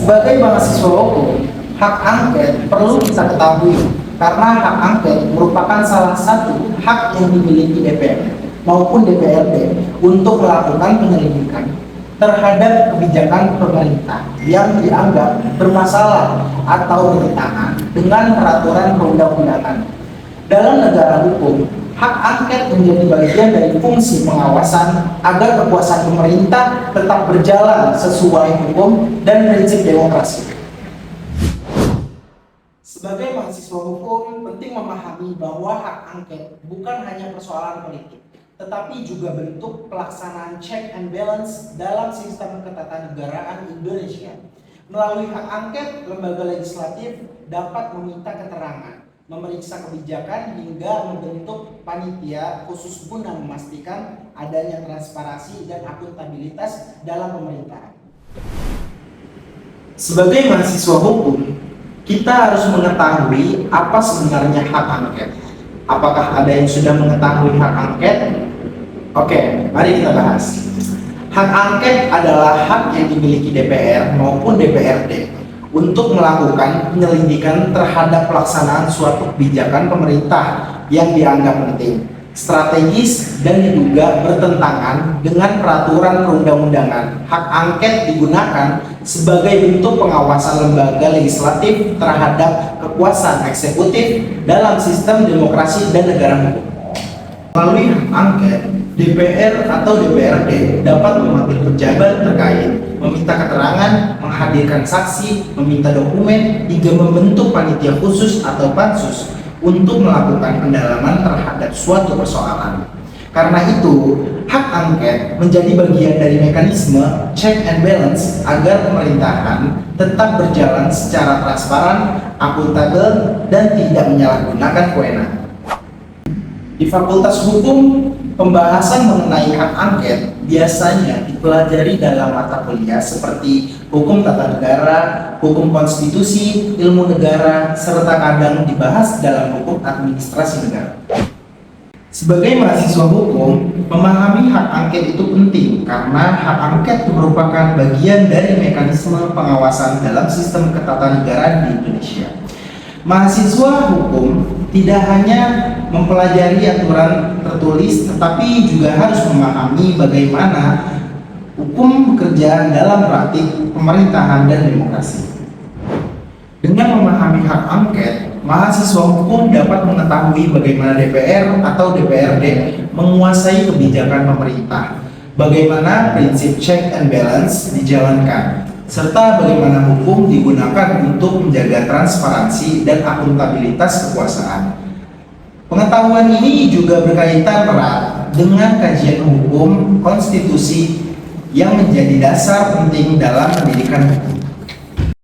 Sebagai mahasiswa hukum, hak angket perlu kita ketahui karena hak angket merupakan salah satu hak yang dimiliki DPR maupun DPRD untuk melakukan penyelidikan terhadap kebijakan pemerintah yang dianggap bermasalah atau bertentangan dengan peraturan perundang-undangan. Dalam negara hukum, hak angket menjadi bagian dari fungsi pengawasan agar kekuasaan pemerintah tetap berjalan sesuai hukum dan prinsip demokrasi. Sebagai mahasiswa hukum, penting memahami bahwa hak angket bukan hanya persoalan politik, tetapi juga bentuk pelaksanaan check and balance dalam sistem ketatanegaraan Indonesia. Melalui hak angket, lembaga legislatif dapat meminta keterangan, memeriksa kebijakan hingga membentuk panitia khusus guna memastikan adanya transparansi dan akuntabilitas dalam pemerintahan. Sebagai mahasiswa hukum, kita harus mengetahui apa sebenarnya hak angket. Apakah ada yang sudah mengetahui hak angket? Oke, mari kita bahas. Hak angket adalah hak yang dimiliki DPR maupun DPRD untuk melakukan penyelidikan terhadap pelaksanaan suatu kebijakan pemerintah yang dianggap penting, strategis, dan diduga bertentangan dengan peraturan perundang-undangan. Hak angket digunakan sebagai bentuk pengawasan lembaga legislatif terhadap kekuasaan eksekutif dalam sistem demokrasi dan negara hukum. Melalui hak angket, DPR atau DPRD dapat memanggil pejabat terkait, meminta keterangan, menghadirkan saksi, meminta dokumen, hingga membentuk panitia khusus atau pansus untuk melakukan pendalaman terhadap suatu persoalan. Karena itu, hak angket menjadi bagian dari mekanisme check and balance agar pemerintahan tetap berjalan secara transparan, akuntabel, dan tidak menyalahgunakan kewenangan. Di Fakultas Hukum, pembahasan mengenai hak angket biasanya dipelajari dalam mata kuliah seperti hukum tata negara, hukum konstitusi, ilmu negara, serta kadang dibahas dalam hukum administrasi negara. Sebagai mahasiswa hukum, memahami hak angket itu penting karena hak angket merupakan bagian dari mekanisme pengawasan dalam sistem ketatanegaraan di Indonesia. Mahasiswa hukum tidak hanya mempelajari aturan tertulis, tetapi juga harus memahami bagaimana hukum bekerja dalam praktik pemerintahan dan demokrasi. Dengan memahami hak angket, mahasiswa hukum dapat mengetahui bagaimana DPR atau DPRD menguasai kebijakan pemerintah, bagaimana prinsip check and balance dijalankan, serta bagaimana hukum digunakan untuk menjaga transparansi dan akuntabilitas kekuasaan. Pengetahuan ini juga berkaitan erat dengan kajian hukum konstitusi yang menjadi dasar penting dalam pendidikan hukum.